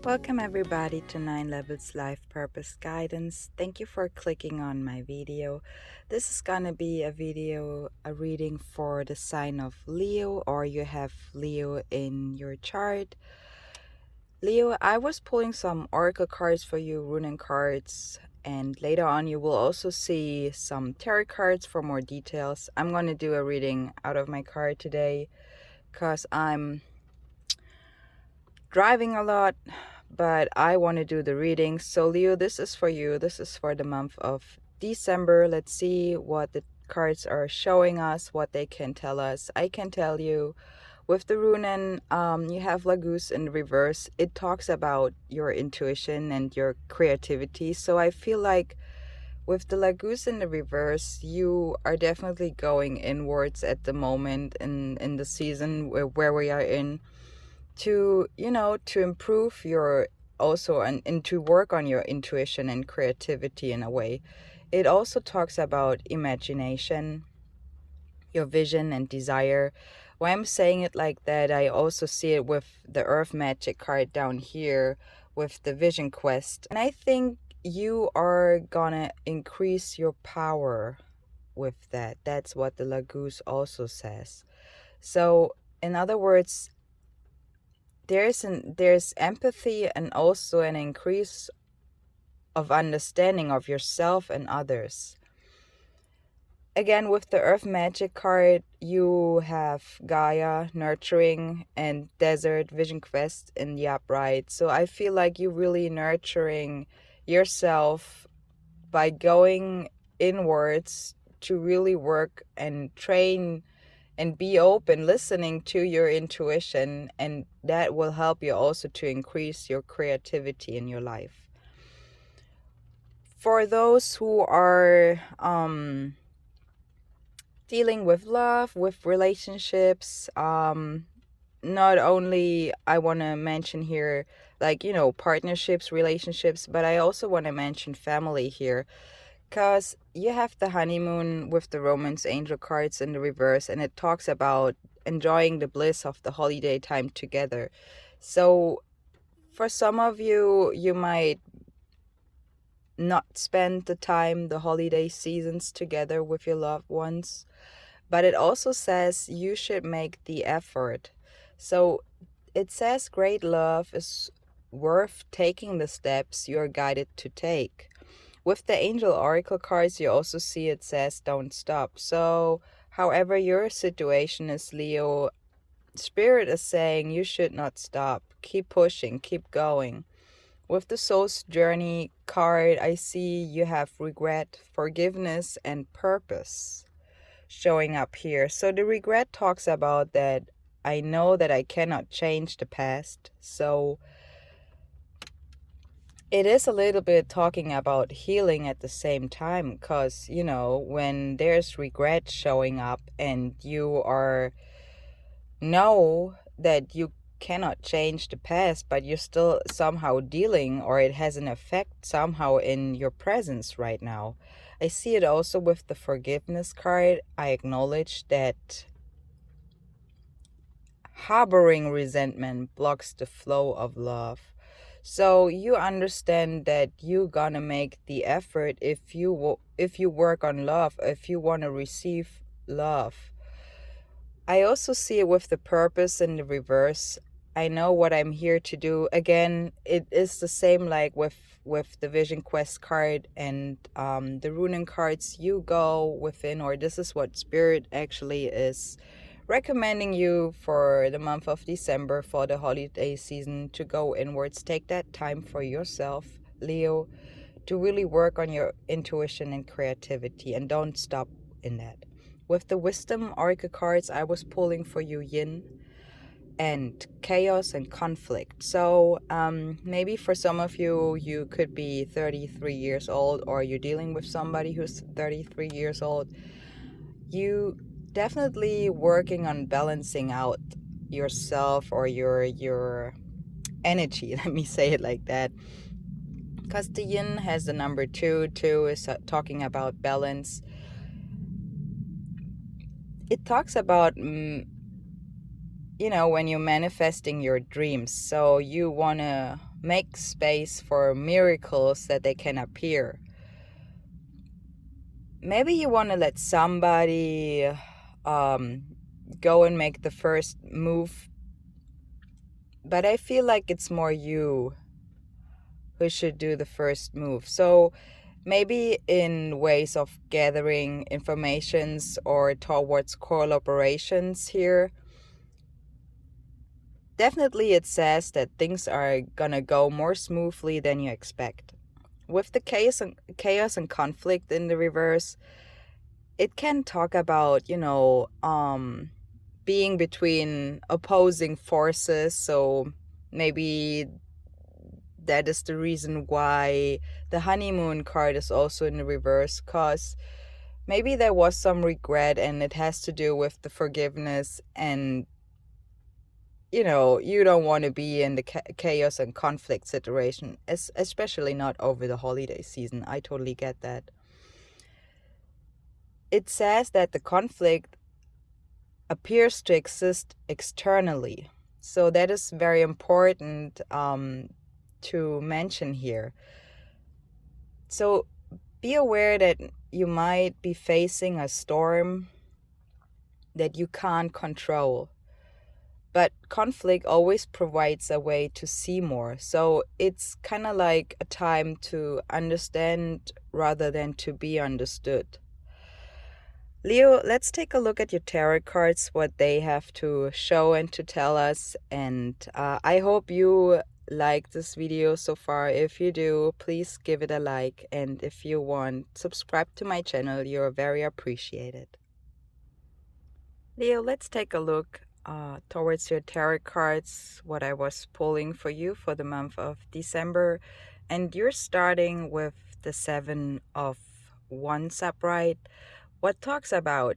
Welcome everybody to 9 Levels Life Purpose Guidance. Thank you for clicking on my video. This is gonna be a reading for the sign of Leo, or you have Leo in your chart. Leo, I was pulling some oracle cards for you, runic cards, and later on you will also see some tarot cards for more details. I'm gonna do a reading out of my card today because I'm driving a lot, but I want to do the reading. So Leo, this is for you. This is for the month of December. Let's see what the cards are showing us, what they can tell us. I can tell you with the runen, you have Lagus in reverse. It talks about your intuition and your creativity. So I feel like with the Lagus in the reverse, you are definitely going inwards at the moment in the season where we are in, to improve your also and to work on your intuition and creativity in a way. It also talks about imagination, your vision and desire. Why I'm saying it like that, I also see it with the Earth Magic card down here with the Vision Quest, and I think you are gonna increase your power with that. That's what the Lagus also says. So in other words, there's empathy and also an increase of understanding of yourself and others. Again, with the Earth Magic card, you have Gaia, nurturing, and Desert, Vision Quest in the upright. So I feel like you're really nurturing yourself by going inwards to really work and train and be open, listening to your intuition, and that will help you also to increase your creativity in your life. For those who are dealing with love, with relationships, not only I want to mention here partnerships, relationships, but I also want to mention family here, because you have the honeymoon with the romance angel cards in the reverse, and it talks about enjoying the bliss of the holiday time together. So for some of you, you might not spend the holiday seasons together with your loved ones, but it also says you should make the effort. So it says great love is worth taking the steps you're guided to take. With the angel oracle cards, you also see it says don't stop. So however your situation is, Leo, Spirit is saying you should not stop. Keep pushing, keep going. With the Soul's Journey card, I see you have regret, forgiveness, and purpose showing up here. So the regret talks about that I know that I cannot change the past. So it is a little bit talking about healing at the same time, because, when there's regret showing up and you know that you cannot change the past, but you're still somehow dealing, or it has an effect somehow in your presence right now. I see it also with the forgiveness card. I acknowledge that harboring resentment blocks the flow of love. So you understand that you're gonna make the effort if you work on love, if you want to receive love. I also see it with the purpose in the reverse. I know what I'm here to do. Again, it is the same like with the Vision Quest card and the Runen cards. You go within, or this is what Spirit actually is recommending you for the month of December, for the holiday season, to go inwards. Take that time for yourself, Leo, to really work on your intuition and creativity, and don't stop in that. With the Wisdom Oracle cards, I was pulling for you Yin and chaos and conflict. So maybe for some of you, you could be 33 years old, or you're dealing with somebody who's 33 years old. You definitely working on balancing out yourself, or your energy, let me say it like that, because the Yin has the number 2. 2 is talking about balance. It talks about when you're manifesting your dreams. So you want to make space for miracles that they can appear. Maybe you want to let somebody go and make the first move, but I feel like it's more you who should do the first move. So maybe in ways of gathering informations or towards collaborations here. Definitely it says that things are gonna go more smoothly than you expect. With the chaos and conflict in the reverse, it can talk about, being between opposing forces. So maybe that is the reason why the honeymoon card is also in the reverse, because maybe there was some regret and it has to do with the forgiveness, and you don't want to be in the chaos and conflict situation, especially not over the holiday season. I totally get that. It says that the conflict appears to exist externally. So that is very important to mention here. So be aware that you might be facing a storm that you can't control. But conflict always provides a way to see more. So it's kind of like a time to understand rather than to be understood. Leo, let's take a look at your tarot cards, what they have to show and to tell us. And I hope you like this video so far. If you do, please give it a like. And if you want, subscribe to my channel. You're very appreciated. Leo, let's take a look towards your tarot cards, what I was pulling for you for the month of December. And you're starting with the 7 of Wands upright, what talks about,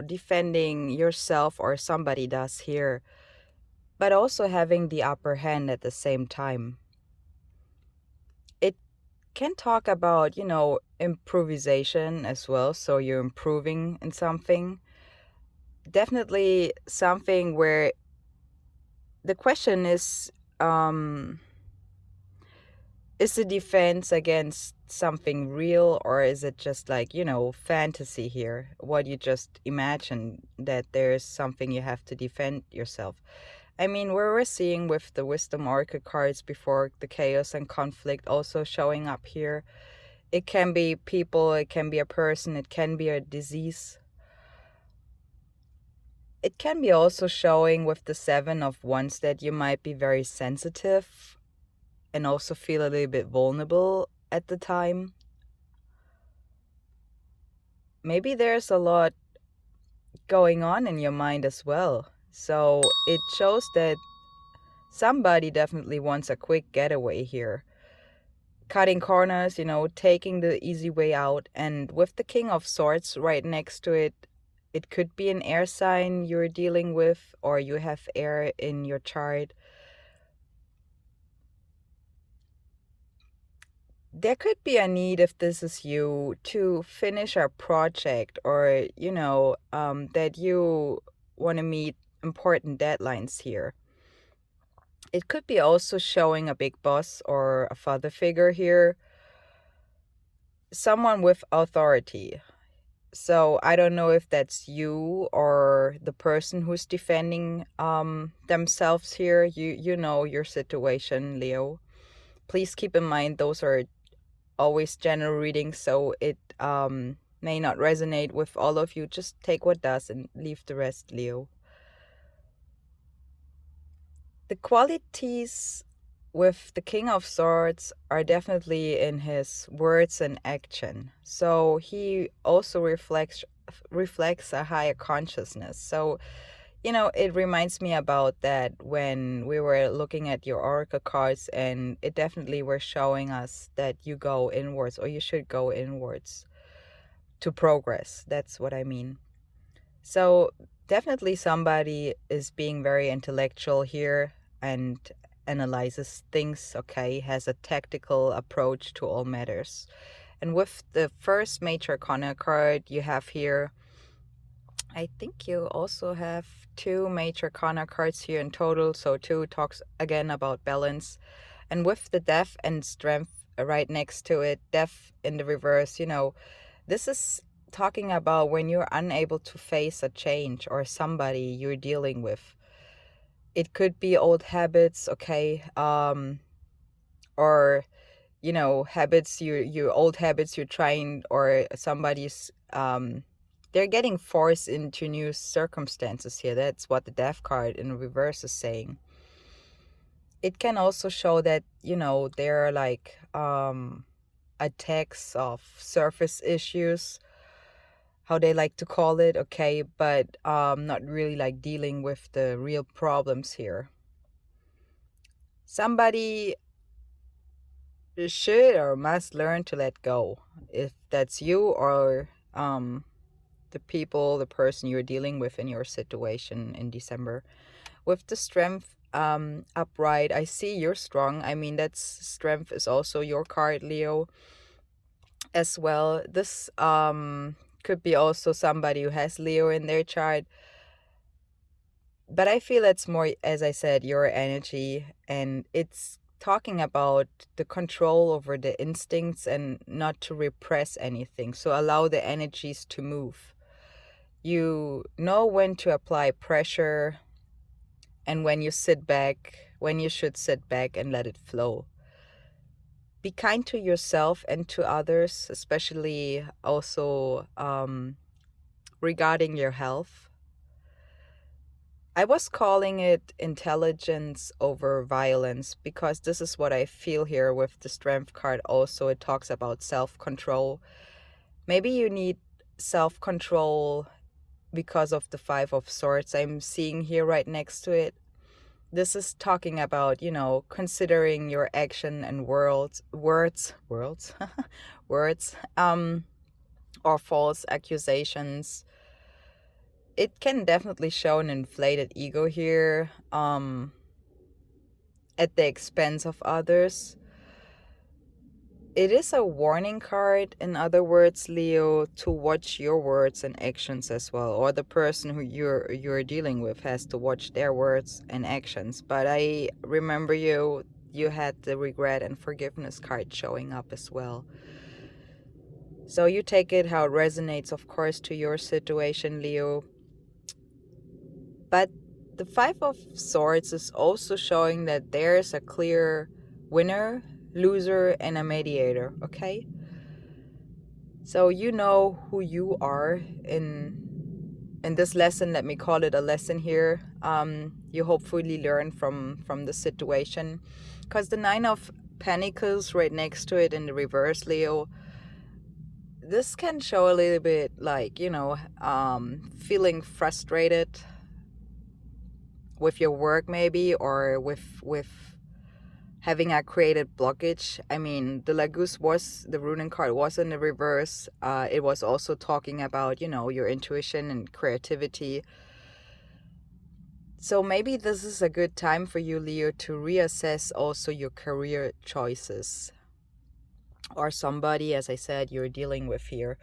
defending yourself, or somebody does here, but also having the upper hand at the same time. It can talk about, improvisation as well. So you're improving in something. Definitely something where the question is the defense against something real, or is it just like, fantasy here, what you just imagine, that there's something you have to defend yourself? I mean, we're seeing with the wisdom oracle cards before, the chaos and conflict also showing up here. It can be people, it can be a person, it can be a disease. It can be also showing with the 7 of Wands that you might be very sensitive and also feel a little bit vulnerable at the time. Maybe there's a lot going on in your mind as well. So it shows that somebody definitely wants a quick getaway here. Cutting corners, taking the easy way out. And with the King of Swords right next to it, it could be an air sign you're dealing with, or you have air in your chart. There could be a need, if this is you, to finish a project, or, that you want to meet important deadlines here. It could be also showing a big boss or a father figure here. Someone with authority. So I don't know if that's you or the person who's defending themselves here. You know your situation, Leo. Please keep in mind those are always general readings, so it may not resonate with all of you. Just take what does and leave the rest, Leo. The qualities with the King of Swords are definitely in his words and action. So he also reflects a higher consciousness. So, it reminds me about that when we were looking at your oracle cards, and it definitely were showing us that you go inwards, or you should go inwards to progress. That's what I mean. So definitely somebody is being very intellectual here and analyzes things, okay, has a tactical approach to all matters. And with the first major arcana card you have here, I think you also have 2 major arcana cards here in total. So 2 talks again about balance. And with the death and strength right next to it, death in the reverse, this is talking about when you're unable to face a change or somebody you're dealing with. It could be old habits, okay, or habits, your old habits you're trying, or somebody's they're getting forced into new circumstances here. That's what the death card in reverse is saying. It can also show that there are like attacks of surface issues, how they like to call it, okay, but not really like dealing with the real problems here. Somebody should or must learn to let go, if that's you or the person you're dealing with in your situation in December. With the strength upright, I see you're strong. I mean, that's strength is also your card, Leo, as well. This could be also somebody who has Leo in their chart, but I feel it's more, as I said, your energy, and it's talking about the control over the instincts and not to repress anything. So allow the energies to move. You know when to apply pressure and when you should sit back and let it flow. Be kind to yourself and to others, especially also regarding your health. I was calling it intelligence over violence because this is what I feel here with the strength card. Also, it talks about self-control. Maybe you need self-control because of the Five of Swords I'm seeing here right next to it. This is talking about, considering your action and words, words, or false accusations. It can definitely show an inflated ego here, at the expense of others. It is a warning card, in other words, Leo, to watch your words and actions as well, or the person who you're dealing with has to watch their words and actions. But I remember you had the regret and forgiveness card showing up as well. So you take it how it resonates, of course, to your situation, Leo. But the Five of Swords is also showing that there's a clear winner, loser, and a mediator, okay? So you know who you are in this lesson. Let me call it a lesson here. You hopefully learn from the situation, because the Nine of Pentacles right next to it in the reverse, Leo, this can show a little bit like, feeling frustrated with your work maybe, or with having a creative blockage. I mean, the the ruling card was in the reverse. It was also talking about, your intuition and creativity. So maybe this is a good time for you, Leo, to reassess also your career choices, or somebody, as I said, you're dealing with here.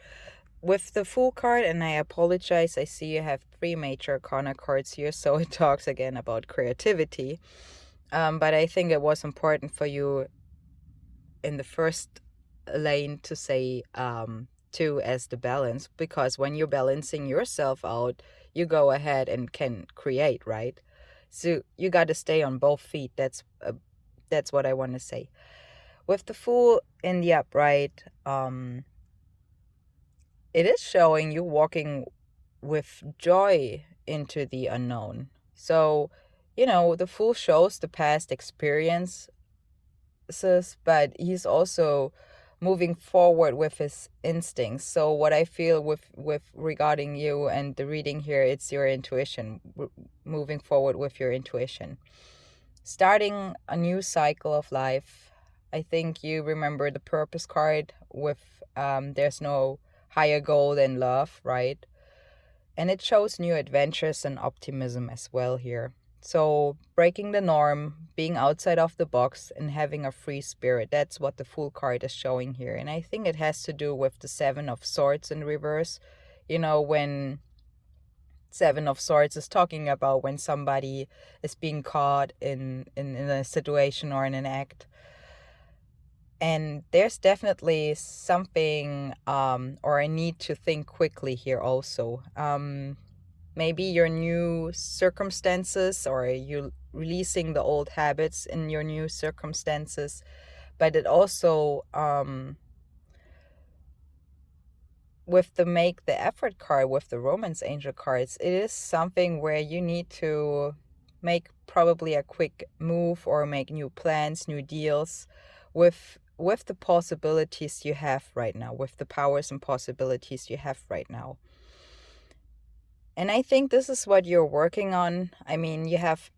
With the Fool card, and I apologize, I see you have 3 major arcana cards here, so it talks again about creativity. But I think it was important for you in the first lane to say 2 as the balance, because when you're balancing yourself out, you go ahead and can create, right? So you got to stay on both feet. That's what I want to say. With the Fool in the upright, it is showing you walking with joy into the unknown. So, the Fool shows the past experiences, but he's also moving forward with his instincts. So what I feel with regarding you and the reading here, it's your intuition, moving forward with your intuition, starting a new cycle of life. I think you remember the purpose card with there's no higher goal than love, right? And it shows new adventures and optimism as well here. So breaking the norm, being outside of the box, and having a free spirit. That's what the Fool card is showing here. And I think it has to do with the 7 of Swords in reverse. When Seven of Swords is talking about when somebody is being caught in a situation or in an act. And there's definitely something or a need to think quickly here also. Maybe your new circumstances, or you releasing the old habits in your new circumstances. But it also, with the Make the Effort card, with the Romance Angel cards, it is something where you need to make probably a quick move or make new plans, new deals with the possibilities you have right now, with the powers and possibilities you have right now. And I think this is what you're working on. I mean, you have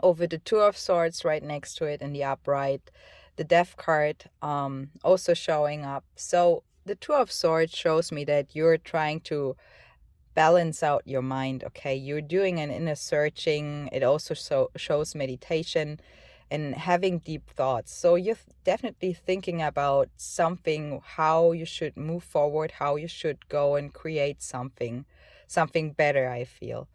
over the Two of Swords right next to it in the upright, the Death card also showing up. So the Two of Swords shows me that you're trying to balance out your mind, okay? You're doing an inner searching. It also shows meditation and having deep thoughts. So you're definitely thinking about something, how you should move forward, how you should go and create something better, I feel.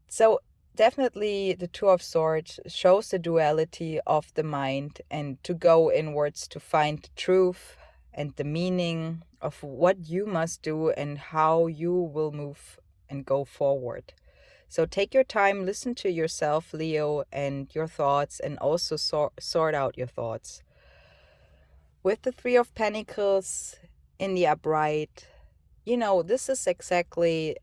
So definitely the Two of Swords shows the duality of the mind, and to go inwards to find the truth and the meaning of what you must do and how you will move and go forward. So take your time, listen to yourself, Leo, and your thoughts, and also sort out your thoughts. With the Three of Pentacles in the upright, this is exactly,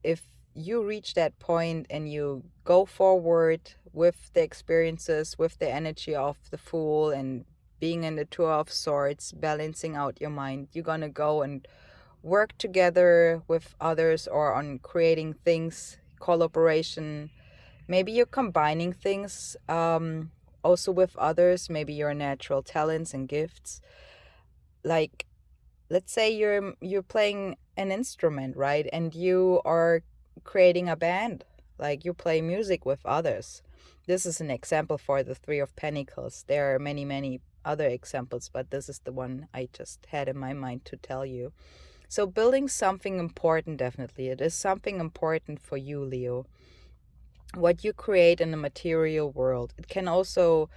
if you reach that point and you go forward with the experiences, with the energy of the Fool and being in the Two of Swords, balancing out your mind, you're gonna go and work together with others or on creating things, collaboration. Maybe you're combining things also with others, maybe your natural talents and gifts. Like, let's say you're playing an instrument, right? And you are creating a band, like you play music with others. This is an example for the Three of Pentacles. There are many other examples, but this is the one I just had in my mind to tell you. So building something important, definitely. It is something important for you, Leo. What you create in the material world. It can also,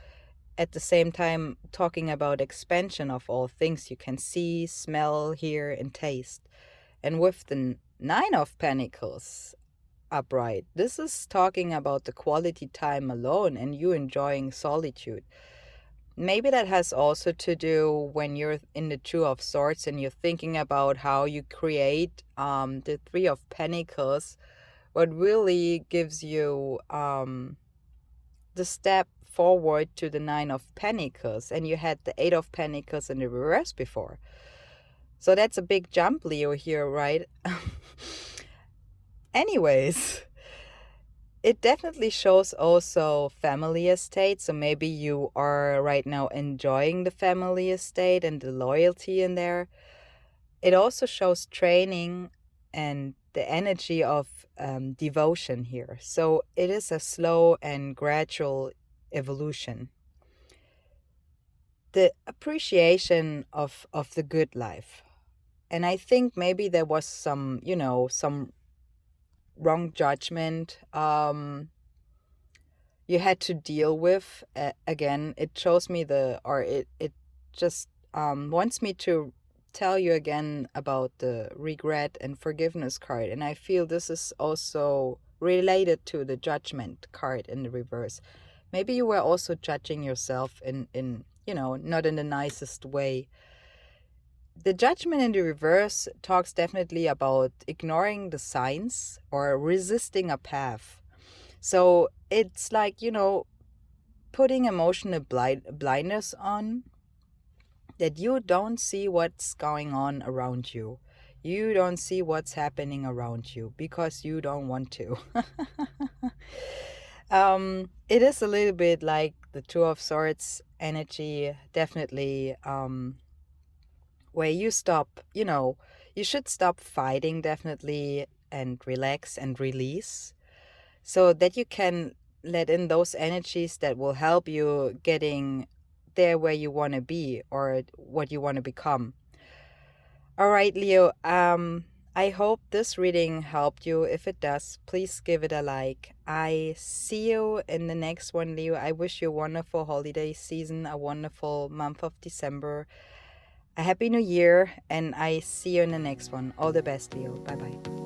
at the same time, talking about expansion of all things you can see, smell, hear, and taste. And with the Nine of Pentacles upright, this is talking about the quality time alone and you enjoying solitude. Maybe that has also to do when you're in the Two of Swords and you're thinking about how you create the Three of Pentacles. What really gives you the step forward to the Nine of Pentacles, and you had the Eight of Pentacles in the reverse before. So that's a big jump, Leo, here, right? Anyways, it definitely shows also family estate. So maybe you are right now enjoying the family estate and the loyalty in there. It also shows training and the energy of devotion here. So it is a slow and gradual evolution. The appreciation of the good life. And I think maybe there was some wrong judgment you had to deal with. Again, it shows me it just wants me to tell you again about the regret and forgiveness card. And I feel this is also related to the Judgment card in the reverse. Maybe you were also judging yourself in not in the nicest way. The Judgment in the reverse talks definitely about ignoring the signs or resisting a path. So it's like, putting emotional blindness on, that you don't see what's going on around you. You don't see what's happening around you because you don't want to. It is a little bit like the Two of Swords energy, definitely, where you stop, you should stop fighting, definitely, and relax and release so that you can let in those energies that will help you getting there where you want to be or what you want to become. All right, Leo, I hope this reading helped you. If it does, please give it a like. I see you in the next one, Leo. I wish you a wonderful holiday season, a wonderful month of December, a happy new year, and I see you in the next one. All the best, Leo. Bye bye.